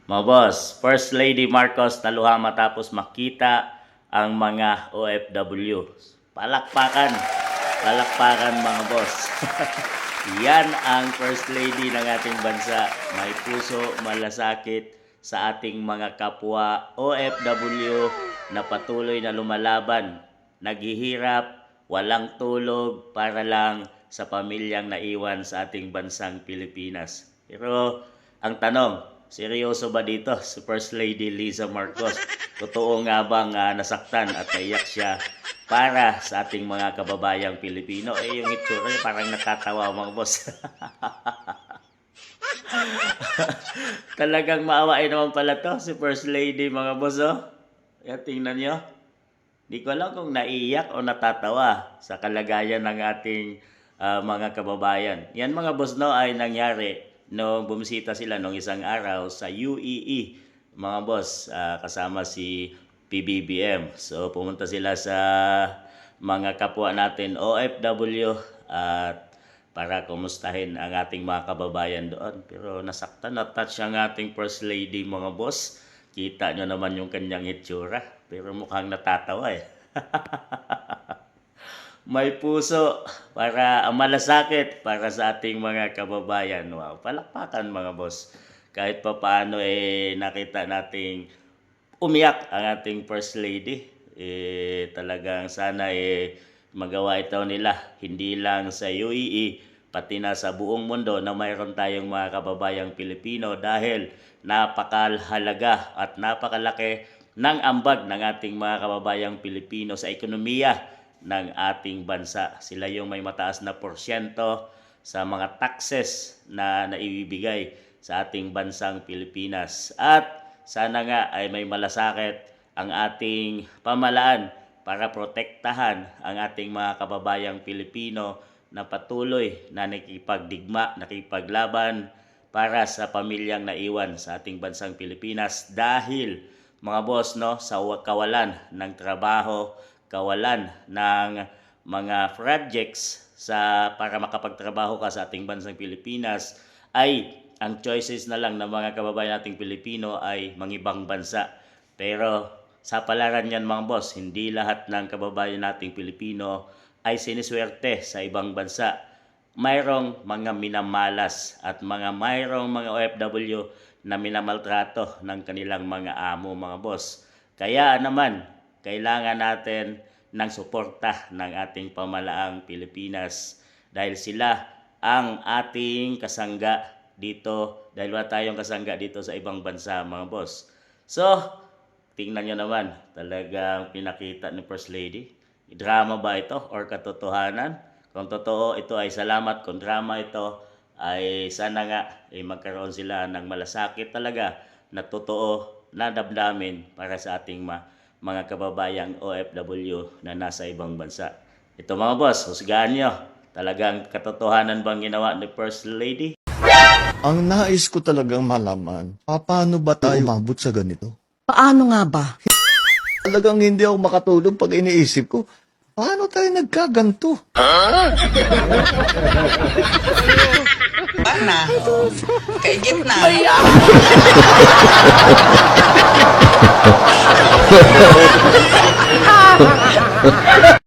Mga boss, First Lady Marcos naluha matapos makita ang mga OFW. Palakpakan, palakpakan mga boss. Yan ang First Lady ng ating bansa. May puso, malasakit sa ating mga kapwa OFW na patuloy na lumalaban, naghihirap, walang tulog para lang sa pamilyang naiwan sa ating bansang Pilipinas. Pero ang tanong, seryoso ba dito si First Lady Liza Marcos? Totoo nga bang nasaktan at naiyak siya para sa ating mga kababayang Pilipino? Yung itsura niya parang natatawa mga boss. Talagang maawain naman pala to si First Lady mga boss. Yan, tingnan nyo. Di ko alam kung naiyak o natatawa sa kalagayan ng ating mga kababayan. Yan mga boss ay nangyari nung bumisita sila nung isang araw sa UEE, mga boss, kasama si PBBM. So pumunta sila sa mga kapwa natin OFW at para kumustahin ang ating mga kababayan doon. Pero nasaktan at touch ang ating First Lady mga boss. Kita nyo naman yung kanyang itsura. Pero mukhang natatawa May puso para malasakit para sa ating mga kababayan. Wow, palakpakan mga boss. Kahit pa paano nakita nating umiyak ang ating First Lady. Talagang sana magawa ito nila hindi lang sa UEE pati na sa buong mundo na mayroon tayong mga kababayang Pilipino dahil napakahalaga at napakalaki ng ambag ng ating mga kababayang Pilipino sa ekonomiya ng ating bansa. Sila yung may mataas na porsyento sa mga taxes na naibibigay sa ating bansang Pilipinas. At sana nga ay may malasakit ang ating pamahalaan para protektahan ang ating mga kababayang Pilipino na patuloy na nakipagdigma, nakipaglaban para sa pamilyang naiwan sa ating bansang Pilipinas dahil mga boss sa kawalan ng trabaho, kawalan ng mga projects para makapagtrabaho ka sa ating bansang Pilipinas ay ang choices na lang ng mga kababayan nating Pilipino ay mangibang bansa. Pero sa palaran yan mga boss, hindi lahat ng kababayan nating Pilipino ay siniswerte sa ibang bansa. Mayroong mga minamalas at mayroong mga OFW na minamaltrato ng kanilang mga amo mga boss. Kaya naman, kailangan natin ng suporta ng ating pamahalaang Pilipinas dahil sila ang ating kasangga dito, dahil wala tayong kasangga dito sa ibang bansa mga boss. So, tingnan nyo naman, talagang pinakita ni First Lady. Drama ba ito or katotohanan? Kung totoo, ito ay salamat. Kung drama ito, ay sana nga magkaroon sila ng malasakit talaga na totoo na damdamin para sa ating mga kababayang OFW na nasa ibang bansa. Ito mga boss, husgahan nyo. Talagang katotohanan bang ginawa ni First Lady? Ang nais ko talagang malaman, paano ba tayo umabot sa ganito? Paano nga ba? Talagang hindi ako makatulog pag iniisip ko, paano tayo nagkaganto? Pana? Kaigit na.